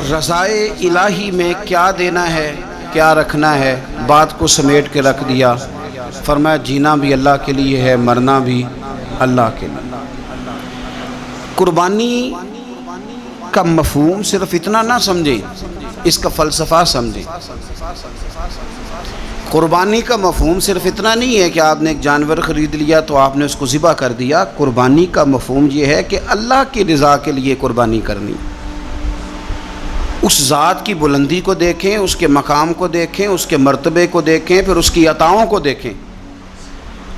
رضائے الہی میں کیا دینا ہے کیا رکھنا ہے، بات کو سمیٹ کے رکھ دیا۔ فرمایا جینا بھی اللہ کے لیے ہے، مرنا بھی اللہ کے لیے۔ قربانی کا مفہوم صرف اتنا نہ سمجھیں، اس کا فلسفہ سمجھیں۔ قربانی کا مفہوم صرف اتنا نہیں ہے کہ آپ نے ایک جانور خرید لیا تو آپ نے اس کو ذبح کر دیا۔ قربانی کا مفہوم یہ ہے کہ اللہ کی رضا کے لیے قربانی کرنی، اس ذات کی بلندی کو دیکھیں، اس کے مقام کو دیکھیں، اس کے مرتبے کو دیکھیں، پھر اس کی عطاؤں کو دیکھیں،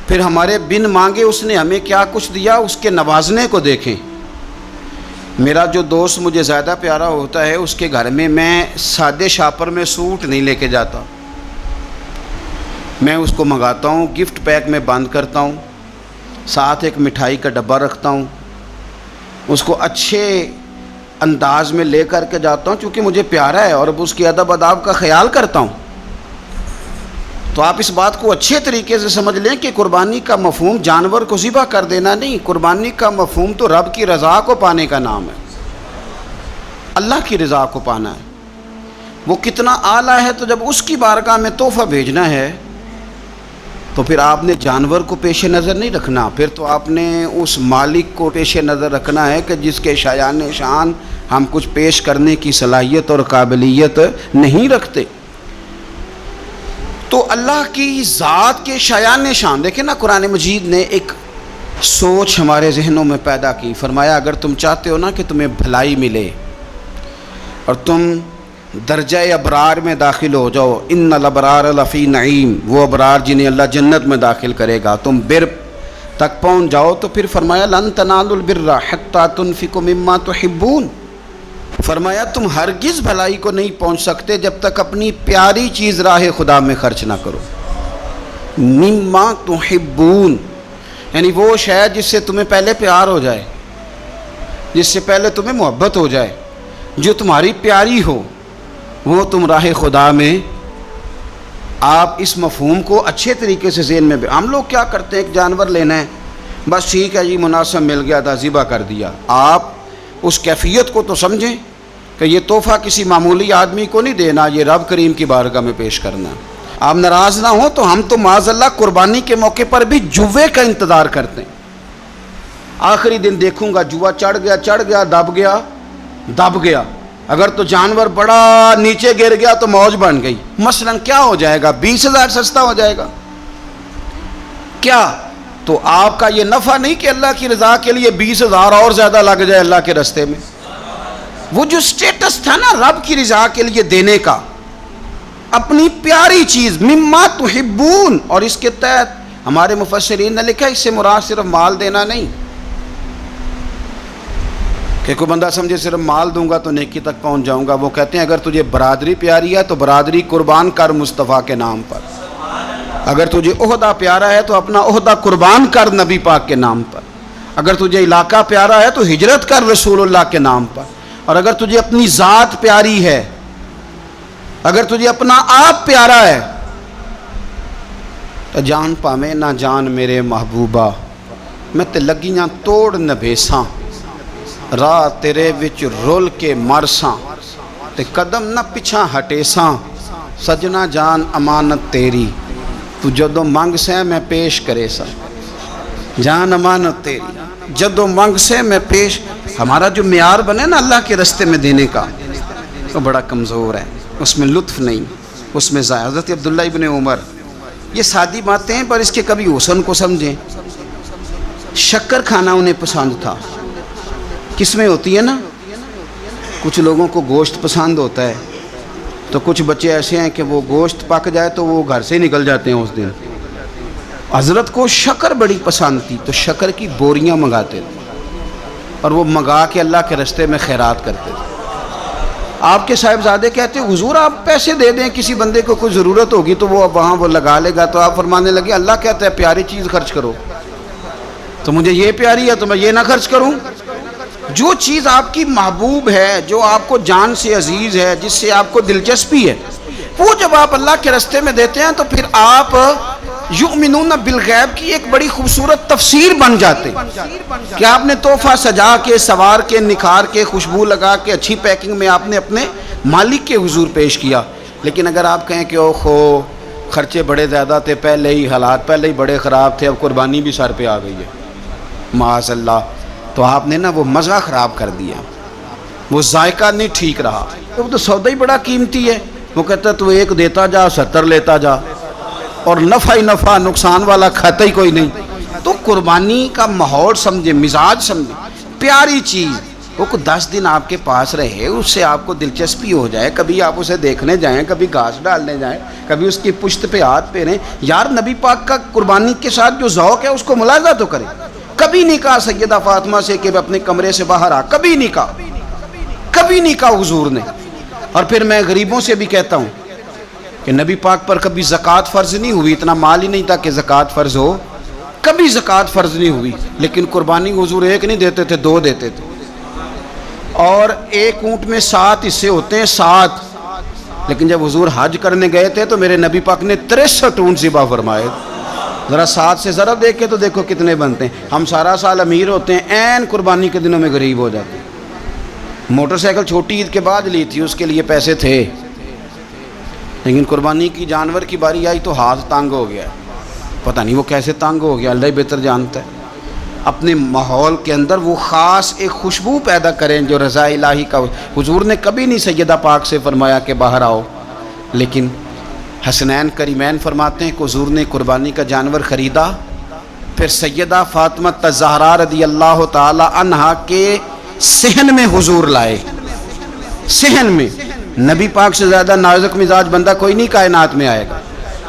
پھر ہمارے بن مانگے اس نے ہمیں کیا کچھ دیا، اس کے نوازنے کو دیکھیں۔ میرا جو دوست مجھے زیادہ پیارا ہوتا ہے، اس کے گھر میں سادے شاپر میں سوٹ نہیں لے کے جاتا، میں اس کو منگاتا ہوں، گفٹ پیک میں بند کرتا ہوں، ساتھ ایک مٹھائی کا ڈبہ رکھتا ہوں، اس کو اچھے انداز میں لے کر کے جاتا ہوں چونکہ مجھے پیارا ہے اور اب اس کی ادب آداب کا خیال کرتا ہوں۔ تو آپ اس بات کو اچھے طریقے سے سمجھ لیں کہ قربانی کا مفہوم جانور کو ذبح کر دینا نہیں، قربانی کا مفہوم تو رب کی رضا کو پانے کا نام ہے، اللہ کی رضا کو پانا ہے۔ وہ کتنا اعلیٰ ہے، تو جب اس کی بارگاہ میں تحفہ بھیجنا ہے تو پھر آپ نے جانور کو پیش نظر نہیں رکھنا، پھر تو آپ نے اس مالک کو پیش نظر رکھنا ہے کہ جس کے شایان شان ہم کچھ پیش کرنے کی صلاحیت اور قابلیت نہیں رکھتے۔ تو اللہ کی ذات کے شایان شان دیکھیں نا، قرآن مجید نے ایک سوچ ہمارے ذہنوں میں پیدا کی۔ فرمایا اگر تم چاہتے ہو نا کہ تمہیں بھلائی ملے اور تم درجہ ابرار میں داخل ہو جاؤ، ان الابرار لفی نعیم، وہ ابرار جنہیں اللہ جنت میں داخل کرے گا، تم بر تک پہنچ جاؤ، تو پھر فرمایا لن تنالوا البر حتی تنفقوا مما تحبون۔ فرمایا تم ہرگز بھلائی کو نہیں پہنچ سکتے جب تک اپنی پیاری چیز راہ خدا میں خرچ نہ کرو۔ مما تحبون یعنی وہ شے جس سے تمہیں پہلے پیار ہو جائے، جس سے پہلے تمہیں محبت ہو جائے، جو تمہاری پیاری ہو، وہ تم راہ خدا میں۔ آپ اس مفہوم کو اچھے طریقے سے ذہن میں ہم لوگ کیا کرتے ہیں، ایک جانور لینا ہے، بس ٹھیک ہے جی مناسب مل گیا تھا ذبح کر دیا۔ آپ اس کیفیت کو تو سمجھیں کہ یہ تحفہ کسی معمولی آدمی کو نہیں دینا، یہ رب کریم کی بارگاہ میں پیش کرنا۔ آپ ناراض نہ ہوں تو ہم تو معاذ اللہ قربانی کے موقع پر بھی جوے کا انتظار کرتے ہیں، آخری دن دیکھوں گا جوا چڑھ گیا دب گیا، اگر تو جانور بڑا نیچے گر گیا تو موج بن گئی، مثلا کیا ہو جائے گا، 20,000 سستا ہو جائے گا کیا؟ تو آپ کا یہ نفع نہیں کہ اللہ کی رضا کے لیے 20,000 اور زیادہ لگ جائے اللہ کے راستے میں۔ وہ جو سٹیٹس تھا نا رب کی رضا کے لیے دینے کا، اپنی پیاری چیز مما تحبون، اور اس کے تحت ہمارے مفسرین نے لکھا اس سے مراد صرف مال دینا نہیں کہ کوئی بندہ سمجھے صرف مال دوں گا تو نیکی تک پہنچ جاؤں گا۔ وہ کہتے ہیں اگر تجھے برادری پیاری ہے تو برادری قربان کر مصطفیٰ کے نام پر، اگر تجھے عہدہ پیارا ہے تو اپنا عہدہ قربان کر نبی پاک کے نام پر، اگر تجھے علاقہ پیارا ہے تو ہجرت کر رسول اللہ کے نام پر، اور اگر تجھے اپنی ذات پیاری ہے، اگر تجھے اپنا آپ پیارا ہے تو جان پاویں نہ جان میرے محبوبہ، میں تے لگیاں توڑ نبھیساں، راہ تیرے وچ رول کے مرساں، تے قدم نہ پچھا ہٹیساں، سجنا جان امانت تیری، تو جدو منگ سے میں پیش کرے سا، جان امانت تیری جدو منگ سے میں پیش۔ ہمارا جو معیار بنے نا اللہ کے راستے میں دینے کا، وہ بڑا کمزور ہے، اس میں لطف نہیں، اس میں حضرت عبداللہ ابن عمر، یہ سادی باتیں ہیں پر اس کے کبھی حسن کو سمجھیں۔ شکر کھانا انہیں پسند تھا، کس میں ہوتی ہے نا، کچھ لوگوں کو گوشت پسند ہوتا ہے، تو کچھ بچے ایسے ہیں کہ وہ گوشت پک جائے تو وہ گھر سے نکل جاتے ہیں اس دن۔ حضرت کو شکر بڑی پسند تھی تو شکر کی بوریاں منگاتے تھے اور وہ منگا کے اللہ کے راستے میں خیرات کرتے تھے۔ آپ کے صاحبزادے کہتے حضور آپ پیسے دے دیں، کسی بندے کو کوئی ضرورت ہوگی تو وہ وہاں وہ لگا لے گا، تو آپ فرمانے لگے اللہ کہتا ہے پیاری چیز خرچ کرو، تو مجھے یہ پیاری ہے تو میں یہ نہ خرچ کروں۔ جو چیز آپ کی محبوب ہے، جو آپ کو جان سے عزیز ہے، جس سے آپ کو دلچسپی ہے، وہ جب آپ اللہ کے راستے میں دیتے ہیں تو پھر آپ یؤمنون بالغیب کی ایک بڑی خوبصورت تفسیر بن جاتے کہ آپ نے تحفہ سجا کے، سوار کے، نکھار کے، خوشبو لگا کے، اچھی پیکنگ میں آپ نے اپنے مالک کے حضور پیش کیا. لیکن اگر آپ کہیں کہ اوہو خرچے بڑے زیادہ تھے، پہلے ہی حالات پہلے ہی بڑے خراب تھے، اب قربانی بھی سر پہ آ گئی ہے، معاذ اللہ، تو آپ نے نا وہ مزہ خراب کر دیا، وہ ذائقہ نہیں ٹھیک رہا. وہ تو سودا ہی بڑا قیمتی ہے. وہ کہتا ہے تو ایک دیتا جا 70 لیتا جا، اور نفع ہی نفع، نقصان والا کھاتا ہی کوئی نہیں. تو قربانی کا ماحول سمجھے، مزاج سمجھے، پیاری چیز. وہ 10 دن آپ کے پاس رہے، اس سے آپ کو دلچسپی ہو جائے، کبھی آپ اسے دیکھنے جائیں، کبھی گھاس ڈالنے جائیں، کبھی اس کی پشت پہ ہاتھ پھیریں. یار نبی پاک کا قربانی کے ساتھ جو ذوق ہے اس کو ملاحظہ تو کریں. کبھی نہیں کہا سیدہ فاطمہ سے کہ اپنے کمرے سے باہر آ، کبھی نہیں کہا، کبھی نہیں کہا حضور نے. اور پھر میں غریبوں سے بھی کہتا ہوں کہ نبی پاک پر کبھی زکوٰۃ فرض نہیں ہوئی، اتنا مال ہی نہیں تھا کہ زکوٰۃ فرض ہو، کبھی زکوٰۃ فرض نہیں ہوئی. لیکن قربانی حضور ایک نہیں دیتے تھے، 2 دیتے تھے. اور ایک اونٹ میں 7 حصے ہوتے ہیں، 7. لیکن جب حضور حج کرنے گئے تھے تو میرے نبی پاک نے 63 اونٹ ذبح فرمائے. ذرا 7 سے ضرب دیکھ کے تو دیکھو کتنے بنتے ہیں. ہم سارا سال امیر ہوتے ہیں، عین قربانی کے دنوں میں غریب ہو جاتے ہیں. موٹر سائیکل چھوٹی عید کے بعد لی تھی، اس کے لیے پیسے تھے، لیکن قربانی کی جانور کی باری آئی تو ہاتھ تنگ ہو گیا. پتہ نہیں وہ کیسے تنگ ہو گیا، اللہ ہی بہتر جانتا ہے. اپنے ماحول کے اندر وہ خاص ایک خوشبو پیدا کریں جو رضا الہی کا. حضور نے کبھی نہیں سیدہ پاک سے فرمایا کہ باہر آؤ، لیکن حسنین کریمین فرماتے ہیں کہ حضور نے قربانی کا جانور خریدا، پھر سیدہ فاطمہ الزہرا رضی اللہ تعالی عنہا کے صحن میں حضور لائے. صحن میں نبی پاک سے زیادہ نازک مزاج بندہ کوئی نہیں کائنات میں آئے گا.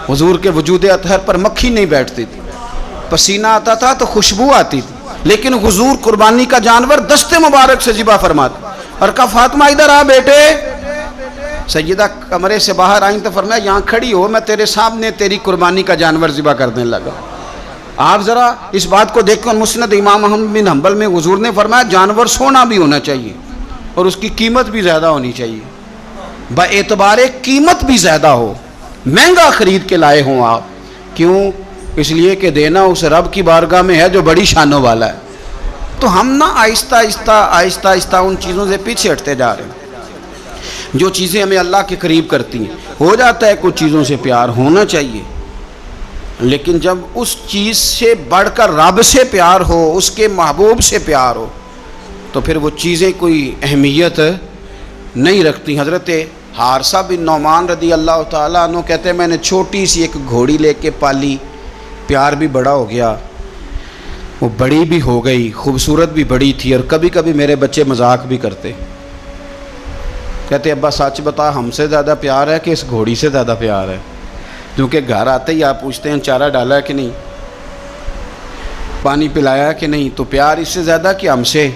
حضور کے وجود اطہر پر مکھی نہیں بیٹھتی تھی، پسینہ آتا تھا تو خوشبو آتی تھی. لیکن حضور قربانی کا جانور دست مبارک سے ذبح فرماتے اور کہا فاطمہ ادھر آ بیٹے. سیدہ کمرے سے باہر آئیں تو فرمایا یہاں کھڑی ہو، میں تیرے سامنے تیری قربانی کا جانور ذبح کرنے لگا. آپ ذرا اس بات کو دیکھ کر مسند امام احمد بن حنبل میں حضور نے فرمایا جانور سونا بھی ہونا چاہیے اور اس کی قیمت بھی زیادہ ہونی چاہیے، با اعتبار قیمت بھی زیادہ ہو، مہنگا خرید کے لائے ہوں آپ. کیوں؟ اس لیے کہ دینا اس رب کی بارگاہ میں ہے جو بڑی شانوں والا ہے. تو ہم نا آہستہ آہستہ ان چیزوں سے پیچھے ہٹتے جا رہے ہیں جو چیزیں ہمیں اللہ کے قریب کرتی ہیں. ہو جاتا ہے کچھ چیزوں سے پیار ہونا چاہیے، لیکن جب اس چیز سے بڑھ کر رب سے پیار ہو، اس کے محبوب سے پیار ہو، تو پھر وہ چیزیں کوئی اہمیت نہیں رکھتی. حضرت حارثہ بن نعمان رضی اللہ تعالیٰ عنہ کہتے ہیں میں نے چھوٹی سی ایک گھوڑی لے کے پالی، پیار بھی بڑا ہو گیا، وہ بڑی بھی ہو گئی، خوبصورت بھی بڑی تھی، اور کبھی کبھی میرے بچے مذاق بھی کرتے، کہتے ابا سچ بتا ہم سے زیادہ پیار ہے کہ اس گھوڑی سے زیادہ پیار ہے؟ کیونکہ گھر آتے ہی آپ پوچھتے ہیں چارہ ڈالا ہے کہ نہیں، پانی پلایا ہے کہ نہیں، تو پیار اس سے زیادہ کہ ہم سے.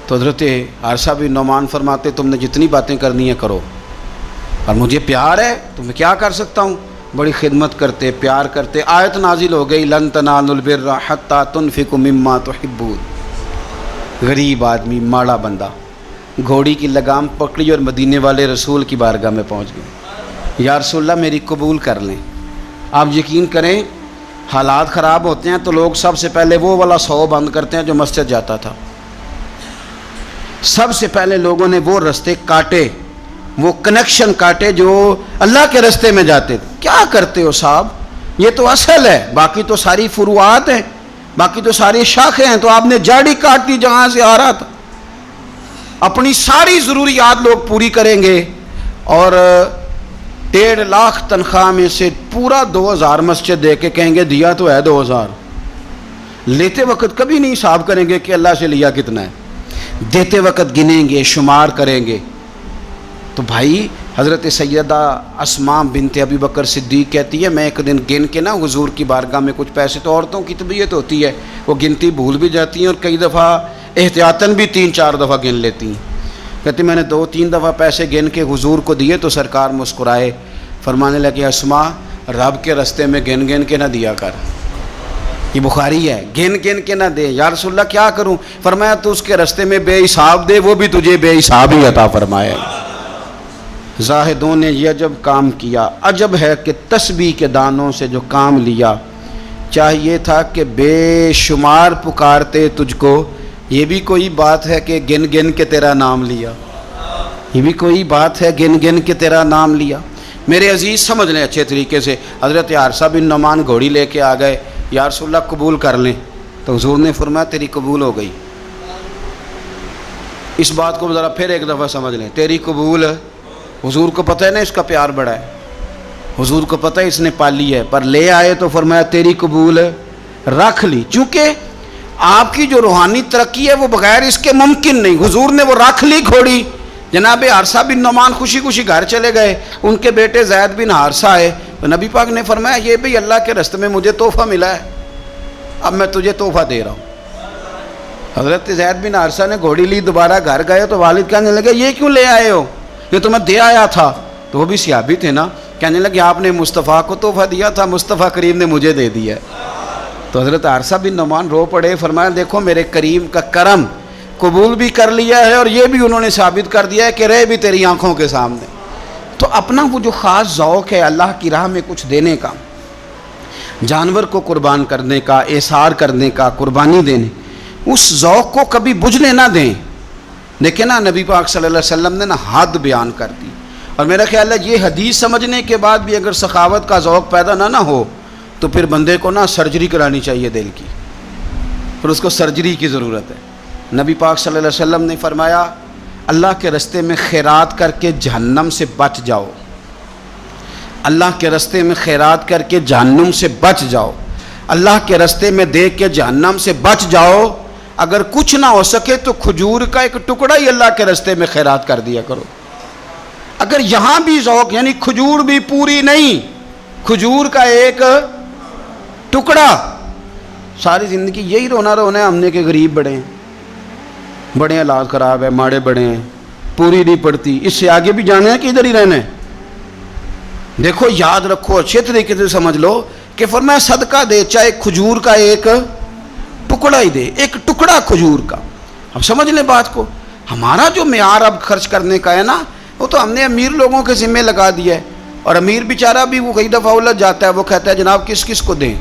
تو حضرت حارثہ بن نعمان فرماتے تم نے جتنی باتیں کرنی ہیں کرو، اور مجھے پیار ہے تو میں کیا کر سکتا ہوں. بڑی خدمت کرتے، پیار کرتے. آیت نازل ہو گئی لن تنالوا البر حتی تنفقوا مما تحبون. غریب آدمی، ماڑا بندہ، گھوڑی کی لگام پکڑی اور مدینے والے رسول کی بارگاہ میں پہنچ گئے. یا رسول اللہ میری قبول کر لیں. آپ یقین کریں حالات خراب ہوتے ہیں تو لوگ سب سے پہلے وہ والا 100 بند کرتے ہیں جو مسجد جاتا تھا. سب سے پہلے لوگوں نے وہ رستے کاٹے، وہ کنیکشن کاٹے جو اللہ کے رستے میں جاتے تھے. کیا کرتے ہو صاحب، یہ تو اصل ہے، باقی تو ساری فروعات ہیں، باقی تو ساری شاخیں ہیں. تو آپ نے جاڑی کاٹ دی جہاں سے آ رہا تھا. اپنی ساری ضروریات لوگ پوری کریں گے اور 1.5 لاکھ تنخواہ میں سے پورا 2000 مسجد دے کے کہیں گے دیا تو ہے 2000. لیتے وقت کبھی نہیں حساب کریں گے کہ اللہ سے لیا کتنا ہے، دیتے وقت گنیں گے، شمار کریں گے. تو بھائی حضرت سیدہ اسماء بنت ابی بکر صدیق کہتی ہے میں ایک دن گن کے نا حضور کی بارگاہ میں کچھ پیسے، تو عورتوں کی طبیعت ہوتی ہے وہ گنتی بھول بھی جاتی ہیں اور کئی دفعہ احتیاطاً بھی 3-4 دفعہ گن لیتی ہیں. کہتی میں نے 2-3 دفعہ پیسے گن کے حضور کو دیے تو سرکار مسکرائے، فرمانے لگے اسماء رب کے رستے میں گن گن کے نہ دیا کر. یہ بخاری ہے، گن گن کے نہ دے. یا رسول اللہ کیا کروں؟ فرمایا تو اس کے رستے میں بے حساب دے، وہ بھی تجھے بے حساب ہی عطا فرمائے. زاہدوں نے یہ عجب کام کیا، عجب ہے کہ تسبیح کے دانوں سے جو کام لیا، چاہیے تھا کہ بے شمار پکارتے تجھ کو، یہ بھی کوئی بات ہے کہ گن گن کے تیرا نام لیا، یہ بھی کوئی بات ہے گن گن کے تیرا نام لیا۔ میرے عزیز سمجھ لیں اچھے طریقے سے، حضرت حارثہ بن نعمان گھوڑی لے کے آ گئے، یا رسول اللہ قبول کر لیں، تو حضور نے فرمایا تیری قبول ہو گئی۔ اس بات کو ذرا پھر ایک دفعہ سمجھ لیں، تیری قبول، حضور کو پتہ ہے نا اس کا پیار بڑا ہے، حضور کو پتہ ہے اس نے پالی ہے، پر لے آئے تو فرمایا تیری قبول رکھ لی، چونکہ آپ کی جو روحانی ترقی ہے وہ بغیر اس کے ممکن نہیں۔ حضور نے وہ رکھ لی گھوڑی، جناب حارثہ بن نعمان خوشی خوشی گھر چلے گئے، ان کے بیٹے زید بن حارثہ آئے، تو نبی پاک نے فرمایا یہ بھی اللہ کے راستے میں مجھے تحفہ ملا ہے، اب میں تجھے تحفہ دے رہا ہوں۔ حضرت زید بن حارثہ نے گھوڑی لی، دوبارہ گھر گئے تو والد کہنے لگے یہ کیوں لے آئے ہو، یہ تو میں دے آیا تھا، تو وہ بھی صحابی تھے نا، کہنے لگے آپ نے مصطفیٰ کو تحفہ دیا تھا، مصطفیٰ کریم نے مجھے دے دیا ہے۔ تو حضرت حارثہ بن نعمان رو پڑے، فرمایا دیکھو میرے کریم کا کرم، قبول بھی کر لیا ہے اور یہ بھی انہوں نے ثابت کر دیا ہے کہ رہے بھی تیری آنکھوں کے سامنے۔ تو اپنا وہ جو خاص ذوق ہے اللہ کی راہ میں کچھ دینے کا، جانور کو قربان کرنے کا، احسار کرنے کا، قربانی دینے، اس ذوق کو کبھی بجھنے نہ دیں۔ دیکھیں نا نبی پاک صلی اللہ علیہ وسلم نے نا حد بیان کر دی، اور میرا خیال ہے یہ حدیث سمجھنے کے بعد بھی اگر سخاوت کا ذوق پیدا نہ ہو تو پھر بندے کو نا سرجری کرانی چاہیے دل کی، پھر اس کو سرجری کی ضرورت ہے۔ نبی پاک صلی اللہ علیہ وسلم نے فرمایا اللہ کے راستے میں خیرات کر کے جہنم سے بچ جاؤ، اللہ کے راستے میں خیرات کر کے جہنم سے بچ جاؤ، اللہ کے راستے میں دے کے جہنم سے بچ جاؤ، اگر کچھ نہ ہو سکے تو کھجور کا ایک ٹکڑا ہی اللہ کے راستے میں خیرات کر دیا کرو۔ اگر یہاں بھی ذوق، یعنی کھجور بھی پوری نہیں، کھجور کا ایک ٹکڑا، ساری زندگی یہی رونا رونا ہے ہم نے کہ غریب بڑے ہیں، بڑے حالات خراب ہے، ماڑے بڑے ہیں، پوری نہیں پڑتی، اس سے آگے بھی جانا ہے کہ ادھر ہی رہنا ہے۔ دیکھو یاد رکھو اچھے طریقے سے سمجھ لو کہ فرمایا صدقہ دے، چاہے کھجور کا ایک ٹکڑا ہی دے، ایک ٹکڑا کھجور کا۔ اب سمجھ لیں بات کو، ہمارا جو معیار اب خرچ کرنے کا ہے نا، وہ تو ہم نے امیر لوگوں کے ذمہ لگا دیا ہے، اور امیر بیچارہ بھی وہ کئی دفعہ الجھ جاتا ہے، وہ کہتا ہے جناب کس کس کو دیں،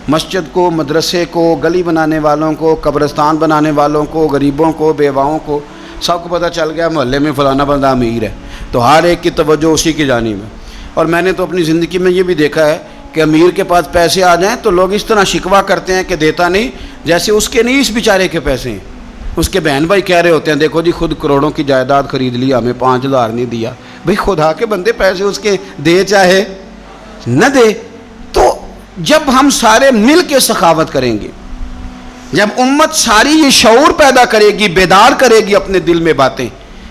مسجد کو، مدرسے کو، گلی بنانے والوں کو، قبرستان بنانے والوں کو، غریبوں کو، بیواؤں کو، سب کو پتہ چل گیا محلے میں فلانا بندہ امیر ہے، تو ہر ایک کی توجہ اسی کی جانب ہے۔ اور میں نے تو اپنی زندگی میں یہ بھی دیکھا ہے کہ امیر کے پاس پیسے آ جائیں تو لوگ اس طرح شکوہ کرتے ہیں کہ دیتا نہیں، جیسے اس کے نہیں اس بیچارے کے پیسے ہیں۔ اس کے بہن بھائی کہہ رہے ہوتے ہیں دیکھو جی خود کروڑوں کی جائیداد خرید لی، ہمیں 5,000 نہیں دیا۔ بھئی خدا کے بندے پیسے اس کے دے چاہے نہ دے۔ تو جب ہم سارے مل کے سخاوت کریں گے، جب امت ساری یہ شعور پیدا کرے گی، بیدار کرے گی اپنے دل میں باتیں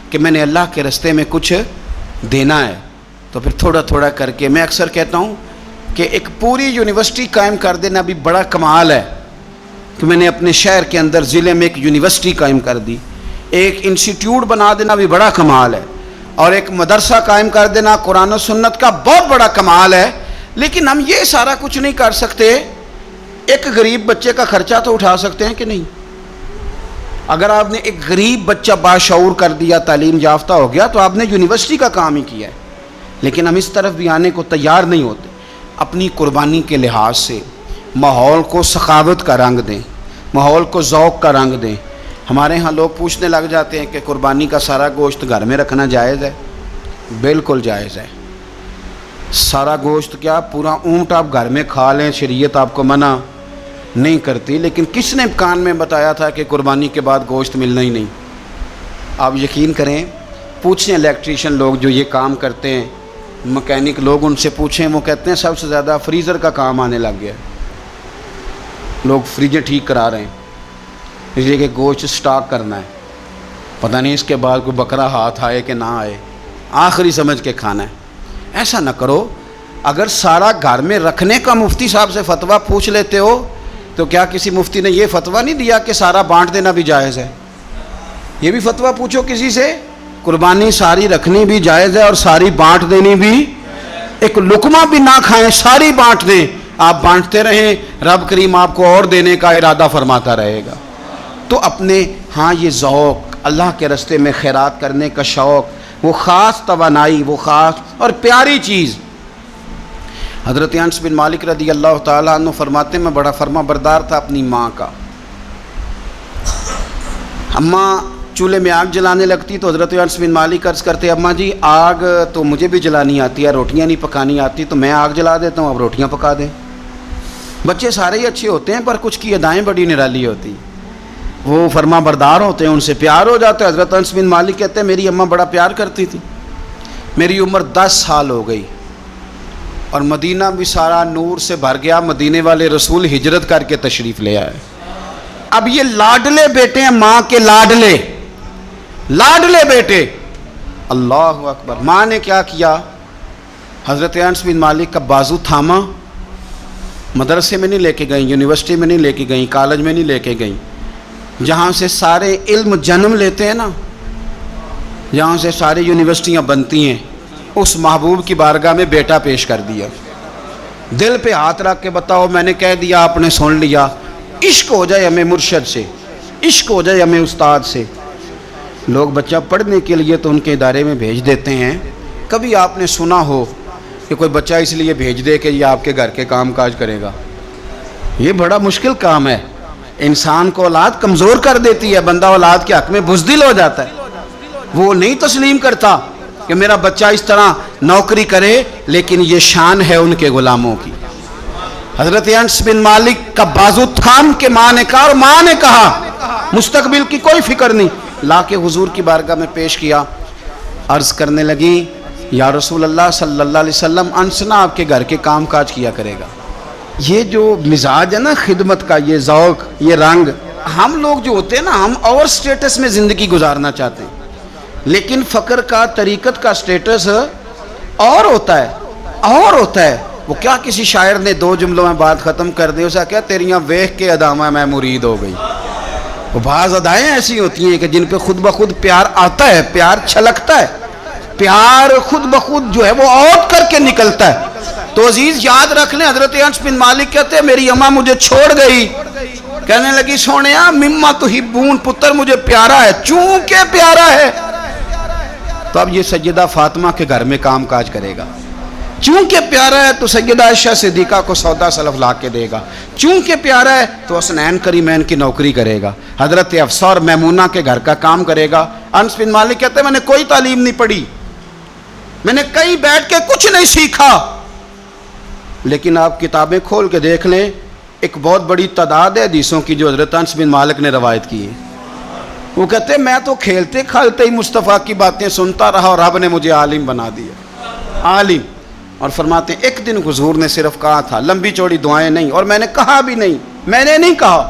کہ میں نے اللہ کے راستے میں کچھ دینا ہے، تو پھر تھوڑا تھوڑا کر کے، میں اکثر کہتا ہوں کہ ایک پوری یونیورسٹی قائم کر دینا بھی بڑا کمال ہے کہ میں نے اپنے شہر کے اندر ضلع میں ایک یونیورسٹی قائم کر دی، ایک انسٹیٹیوٹ بنا دینا بھی بڑا کمال ہے، اور ایک مدرسہ قائم کر دینا قرآن و سنت کا بہت بڑا کمال ہے۔ لیکن ہم یہ سارا کچھ نہیں کر سکتے، ایک غریب بچے کا خرچہ تو اٹھا سکتے ہیں کہ نہیں؟ اگر آپ نے ایک غریب بچہ باشعور کر دیا، تعلیم یافتہ ہو گیا، تو آپ نے یونیورسٹی کا کام ہی کیا ہے۔ لیکن ہم اس طرف بھی آنے کو تیار نہیں ہوتے۔ اپنی قربانی کے لحاظ سے ماحول کو سخاوت کا رنگ دیں، ماحول کو ذوق کا رنگ دیں۔ ہمارے ہاں لوگ پوچھنے لگ جاتے ہیں کہ قربانی کا سارا گوشت گھر میں رکھنا جائز ہے؟ بالکل جائز ہے۔ سارا گوشت کیا، پورا اونٹ آپ گھر میں کھا لیں، شریعت آپ کو منع نہیں کرتی، لیکن کس نے کان میں بتایا تھا کہ قربانی کے بعد گوشت ملنا ہی نہیں؟ آپ یقین کریں، پوچھیں الیکٹریشین لوگ جو یہ کام کرتے ہیں، مکینک لوگ، ان سے پوچھیں، وہ کہتے ہیں سب سے زیادہ فریزر کا کام آنے لگ گیا، لوگ فریجیں ٹھیک کرا رہے ہیں اس لیے کہ گوشت سٹاک کرنا ہے، پتہ نہیں اس کے بعد کوئی بکرا ہاتھ آئے کہ نہ آئے، آخری سمجھ کے کھانا ہے۔ ایسا نہ کرو۔ اگر سارا گھر میں رکھنے کا مفتی صاحب سے فتویٰ پوچھ لیتے ہو تو کیا کسی مفتی نے یہ فتویٰ نہیں دیا کہ سارا بانٹ دینا بھی جائز ہے؟ یہ بھی فتویٰ پوچھو کسی سے، قربانی ساری رکھنی بھی جائز ہے اور ساری بانٹ دینی بھی، ایک لقمہ بھی نہ کھائیں، ساری بانٹ دیں، آپ بانٹتے رہیں، رب کریم آپ کو اور دینے کا ارادہ فرماتا رہے گا۔ تو اپنے ہاں یہ ذوق، اللہ کے راستے میں خیرات کرنے کا شوق، وہ خاص توانائی، وہ خاص اور پیاری چیز۔ حضرت انس بن مالک رضی اللہ تعالیٰ عنہ فرماتے ہیں میں بڑا فرما بردار تھا اپنی ماں کا۔ اماں چولہے میں آگ جلانے لگتی تو حضرت انس بن مالک عرض کرتے اماں جی آگ تو مجھے بھی جلانی آتی ہے، روٹیاں نہیں پکانی آتی، تو میں آگ جلا دیتا ہوں، اب روٹیاں پکا دیں۔ بچے سارے ہی اچھے ہوتے ہیں پر کچھ کی ادائیں بڑی نرالی ہوتی، وہ فرما بردار ہوتے ہیں، ان سے پیار ہو جاتا ہے۔ حضرت انس بن مالک کہتے ہیں میری اماں بڑا پیار کرتی تھی، میری عمر 10 سال ہو گئی اور مدینہ بھی سارا نور سے بھر گیا، مدینے والے رسول ہجرت کر کے تشریف لے آئے۔ اب یہ لاڈلے بیٹے ہیں، ماں کے لاڈلے بیٹے، اللہ اکبر۔ ماں نے کیا کیا؟ حضرت انس بن مالک کا بازو تھاما، مدرسے میں نہیں لے کے گئیں، یونیورسٹی میں نہیں لے کے گئیں، کالج میں نہیں لے کے گئیں، جہاں سے سارے علم جنم لیتے ہیں نا، جہاں سے ساری یونیورسٹیاں بنتی ہیں، اس محبوب کی بارگاہ میں بیٹا پیش کر دیا۔ دل پہ ہاتھ رکھ کے بتاؤ میں نے کہہ دیا، آپ نے سن لیا، عشق ہو جائے ہمیں مرشد سے، عشق ہو جائے ہمیں استاد سے۔ لوگ بچہ پڑھنے کے لیے تو ان کے ادارے میں بھیج دیتے ہیں، کبھی آپ نے سنا ہو کہ کوئی بچہ اس لیے بھیج دے کہ یہ آپ کے گھر کے کام کاج کرے گا؟ یہ بڑا مشکل کام ہے، انسان کو اولاد کمزور کر دیتی ہے، بندہ اولاد کے حق میں بزدل ہو جاتا ہے، وہ نہیں تسلیم کرتا کہ میرا بچہ اس طرح نوکری کرے، لیکن یہ شان ہے ان کے غلاموں کی۔ حضرت انس بن مالک کا بازو تھام کے ماں نے کہا، اور ماں نے کہا مستقبل کی کوئی فکر نہیں، لا کے حضور کی بارگاہ میں پیش کیا۔ عرض کرنے لگی یا رسول اللہ صلی اللہ علیہ وسلم، انس نہ آپ کے گھر کے کام کاج کیا کرے گا۔ یہ جو مزاج ہے نا خدمت کا، یہ ذوق، یہ رنگ، ہم لوگ جو ہوتے ہیں نا، ہم اور سٹیٹس میں زندگی گزارنا چاہتے ہیں، لیکن فقر کا، طریقت کا سٹیٹس اور ہوتا ہے۔ وہ کیا کسی شاعر نے 2 جملوں میں بات ختم کر دی، اسے کیا تیریاں ویکھ کے ادامہ میں مرید ہو گئی۔ وہ بعض ادائیں ایسی ہوتی ہیں کہ جن پہ خود بخود پیار آتا ہے، پیار چھلکتا ہے، پیار خود بخود جو ہے وہ اوت کر کے نکلتا ہے۔ تو عزیز یاد رکھ لیں، حضرت انس بن مالک کہتے ہیں میری اماں مجھے چھوڑ گئی، کہنے لگی سونیا مما تحبون، پتر مجھے پیارا ہے، چونکہ پیارا ہے تو اب یہ سیدہ فاطمہ کے گھر میں کام کاج کرے گا، چونکہ پیارا ہے تو سیدہ عائشہ صدیقہ کو سودا سلف لا کے دے گا، چونکہ پیارا ہے تو حسنین کریمین کی نوکری کرے گا، حضرت حفصہ اور میمونہ کے گھر کا کام کرے گا۔ انس بن مالک کہتے ہیں میں نے کوئی تعلیم نہیں پڑھی، میں نے کہیں بیٹھ کے کچھ نہیں سیکھا، لیکن آپ کتابیں کھول کے دیکھ لیں، ایک بہت بڑی تعداد ہے حدیثوں کی جو حضرت انس بن مالک نے روایت کی ہے۔ وہ کہتے ہیں میں تو کھیلتے کھالتے ہی مصطفیٰ کی باتیں سنتا رہا اور رب نے مجھے عالم بنا دیا، عالم۔ اور فرماتے ہیں ایک دن حضور نے صرف کہا تھا، لمبی چوڑی دعائیں نہیں، اور میں نے کہا بھی نہیں، میں نے نہیں کہا،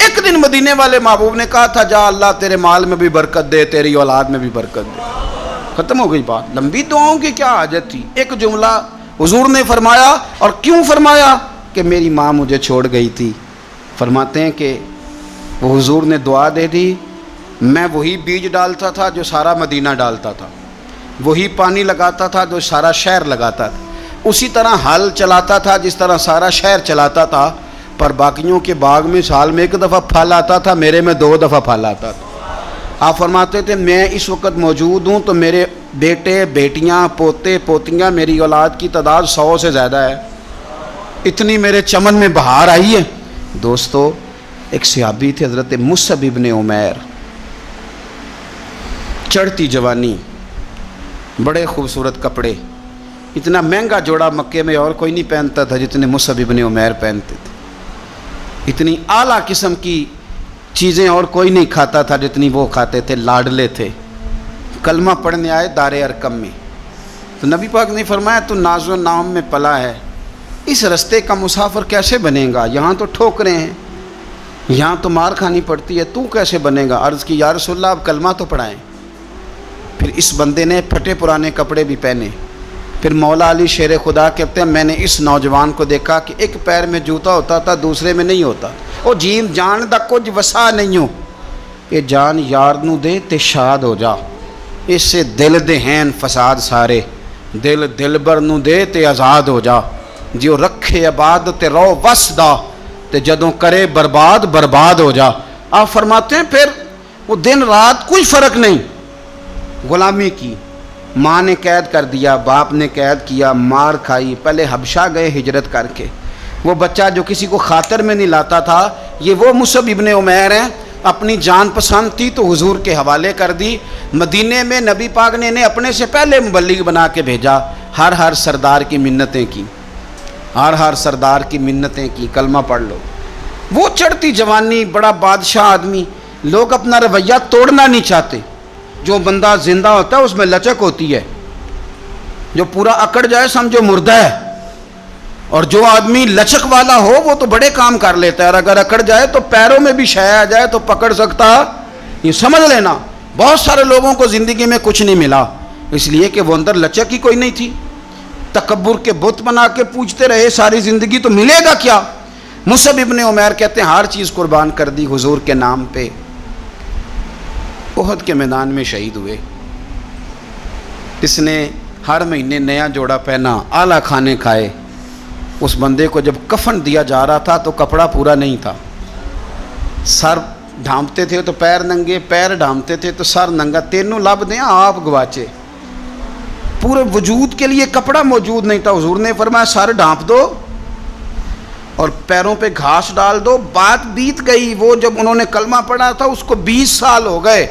ایک دن مدینے والے محبوب نے کہا تھا جا اللہ تیرے مال میں بھی برکت دے، تیری اولاد میں بھی برکت دے، ختم ہو گئی بات۔ لمبی دعاؤں کی کیا حاجت تھی؟ ایک جملہ حضور نے فرمایا، اور کیوں فرمایا؟ کہ میری ماں مجھے چھوڑ گئی تھی۔ فرماتے ہیں کہ وہ حضور نے دعا دے دی، میں وہی بیج ڈالتا تھا جو سارا مدینہ ڈالتا تھا، وہی پانی لگاتا تھا جو سارا شہر لگاتا تھا، اسی طرح ہل چلاتا تھا جس طرح سارا شہر چلاتا تھا، پر باقیوں کے باغ میں سال میں 1 دفعہ پھل آتا تھا، میرے میں 2 دفعہ پھل آتا تھا۔ آپ فرماتے تھے میں اس وقت موجود ہوں تو میرے بیٹے بیٹیاں پوتے پوتیاں میری اولاد کی تعداد 100 سے زیادہ ہے، اتنی میرے چمن میں بہار آئی ہے۔ دوستو ایک صحابی تھے حضرت مصعب ابن عمیر، چڑھتی جوانی، بڑے خوبصورت کپڑے، اتنا مہنگا جوڑا مکے میں اور کوئی نہیں پہنتا تھا جتنے مصعب ابن عمیر پہنتے تھے، اتنی اعلیٰ قسم کی چیزیں اور کوئی نہیں کھاتا تھا جتنی وہ کھاتے تھے، لاڈلے تھے۔ کلمہ پڑھنے آئے دار ارقم میں، تو نبی پاک نے فرمایا تو ناز و نام میں پلا ہے، اس رستے کا مسافر کیسے بنے گا؟ یہاں تو ٹھوکریں ہیں، یہاں تو مار کھانی پڑتی ہے، تو کیسے بنے گا؟ عرض کی یا رسول اللہ آپ کلمہ تو پڑھائیں۔ پھر اس بندے نے پھٹے پرانے کپڑے بھی پہنے۔ پھر مولا علی شیر خدا کہتے ہیں میں نے اس نوجوان کو دیکھا کہ ایک پیر میں جوتا ہوتا تھا دوسرے میں نہیں ہوتا، او جیم جان دا کچھ وسا نہیں ہو، یہ جان یار نو دے تے شاد ہو جا، اس سے دل دے ہیں فساد سارے، دل دلبر نو دے تے آزاد ہو جا، جو رکھے عباد تے رو وس دا تے جدوں کرے برباد برباد ہو جا۔ آپ فرماتے ہیں پھر وہ دن رات کوئی فرق نہیں، غلامی کی، ماں نے قید کر دیا، باپ نے قید کیا، مار کھائی، پہلے حبشہ گئے ہجرت کر کے، وہ بچہ جو کسی کو خاطر میں نہیں لاتا تھا، یہ وہ مصعب ابن عمیر ہیں، اپنی جان پسند تھی تو حضور کے حوالے کر دی۔ مدینے میں نبی پاک نے انہیں اپنے سے پہلے مبلغ بنا کے بھیجا، ہر سردار کی منتیں کی، ہر سردار کی منتیں کی، کلمہ پڑھ لو۔ وہ چڑھتی جوانی، بڑا بادشاہ آدمی، لوگ اپنا رویہ توڑنا نہیں چاہتے۔ جو بندہ زندہ ہوتا ہے اس میں لچک ہوتی ہے، جو پورا اکڑ جائے سمجھو مردہ ہے، اور جو آدمی لچک والا ہو وہ تو بڑے کام کر لیتا ہے، اور اگر اکڑ جائے تو پیروں میں بھی شے آ جائے تو پکڑ سکتا۔ یہ سمجھ لینا بہت سارے لوگوں کو زندگی میں کچھ نہیں ملا، اس لیے کہ وہ اندر لچک ہی کوئی نہیں تھی، تکبر کے بت بنا کے پوچھتے رہے ساری زندگی، تو ملے گا کیا؟ مصعب ابن عمیر کہتے ہیں ہر چیز قربان کر دی حضور کے نام پہ، احد کے میدان میں شہید ہوئے۔ اس نے ہر مہینے نیا جوڑا پہنا، اعلیٰ کھانے کھائے۔ اس بندے کو جب کفن دیا جا رہا تھا تو کپڑا پورا نہیں تھا، سر ڈھانپتے تھے تو پیر ننگے، پیر ڈھانپتے تھے تو سر ننگا، تینوں لب دیں آپ گواچے، پورے وجود کے لیے کپڑا موجود نہیں تھا۔ حضور نے فرمایا سر ڈھانپ دو اور پیروں پہ گھاس ڈال دو۔ بات بیت گئی، وہ جب انہوں نے کلمہ پڑھا تھا اس کو 20 سال ہو گئے،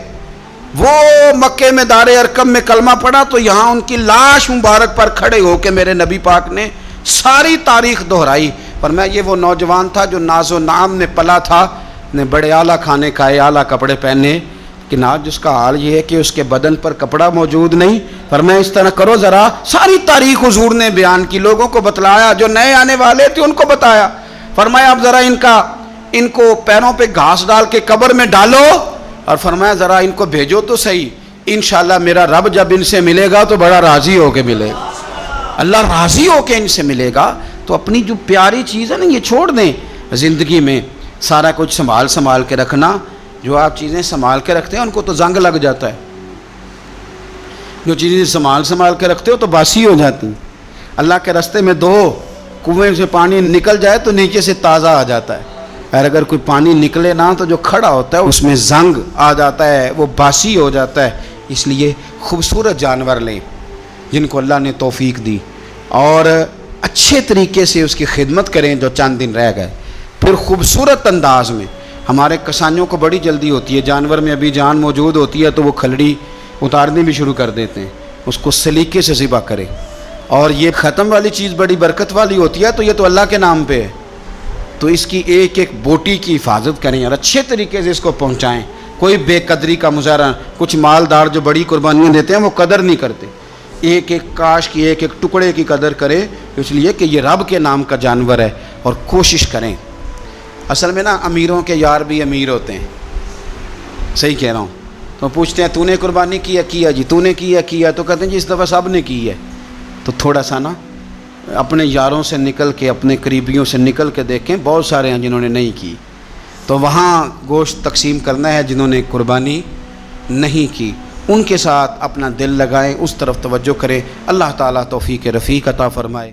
وہ مکے میں دار ارقم میں کلمہ پڑھا تو یہاں ان کی لاش مبارک پر کھڑے ہو کے میرے نبی پاک نے ساری تاریخ دہرائی، فرمایا یہ وہ نوجوان تھا جو ناز و نام میں پلا تھا، نے بڑے اعلیٰ کھانے کھائے، اعلیٰ کپڑے پہنے، لیکن آج اس کا حال یہ ہے کہ اس کے بدن پر کپڑا موجود نہیں۔ فرمایا اس طرح کرو، ذرا ساری تاریخ حضور نے بیان کی، لوگوں کو بتلایا، جو نئے آنے والے تھے ان کو بتایا۔ فرمایا اب ذرا ان کو پیروں پہ گھاس ڈال کے قبر میں ڈالو، اور فرمایا ذرا ان کو بھیجو تو صحیح، انشاءاللہ میرا رب جب ان سے ملے گا تو بڑا راضی ہو کے ملے گا، اللہ راضی ہو کے ان سے ملے گا۔ تو اپنی جو پیاری چیز ہے نا یہ چھوڑ دیں، زندگی میں سارا کچھ سنبھال کے رکھنا۔ جو آپ چیزیں سنبھال کے رکھتے ہیں ان کو تو زنگ لگ جاتا ہے، جو چیزیں سنبھال کے رکھتے ہو تو باسی ہو جاتی ہیں۔ اللہ کے راستے میں دو کنویں سے پانی نکل جائے تو نیچے سے تازہ آ جاتا ہے، اور اگر کوئی پانی نکلے نہ تو جو کھڑا ہوتا ہے اس میں زنگ آ جاتا ہے، وہ باسی ہو جاتا ہے۔ اس لیے خوبصورت جانور لیں جن کو اللہ نے توفیق دی، اور اچھے طریقے سے اس کی خدمت کریں جو چند دن رہ گئے، پھر خوبصورت انداز میں۔ ہمارے کسانیوں کو بڑی جلدی ہوتی ہے، جانور میں ابھی جان موجود ہوتی ہے تو وہ کھلڑی اتارنی بھی شروع کر دیتے ہیں، اس کو سلیقے سے ذبح کرے۔ اور یہ ختم والی چیز بڑی برکت والی ہوتی ہے تو یہ تو اللہ کے نام پہ ہے، تو اس کی ایک ایک بوٹی کی حفاظت کریں اور اچھے طریقے سے اس کو پہنچائیں۔ کوئی بے قدری کا مظاہرہ، کچھ مالدار جو بڑی قربانیاں دیتے ہیں وہ قدر نہیں کرتے، ایک ایک کاش کی ایک ایک ٹکڑے کی قدر کرے، اس لیے کہ یہ رب کے نام کا جانور ہے، اور کوشش کریں۔ اصل میں نا امیروں کے یار بھی امیر ہوتے ہیں، صحیح کہہ رہا ہوں، تو پوچھتے ہیں تو نے قربانی کیا جی، تو نے کیا تو کہتے ہیں جی اس دفعہ سب نے کی ہے۔ تو تھوڑا سا نا اپنے یاروں سے نکل کے، اپنے قریبیوں سے نکل کے دیکھیں، بہت سارے ہیں جنہوں نے نہیں کی، تو وہاں گوشت تقسیم کرنا ہے جنہوں نے قربانی نہیں کی، ان کے ساتھ اپنا دل لگائیں، اس طرف توجہ کریں۔ اللہ تعالیٰ توفیق رفیق عطا فرمائے۔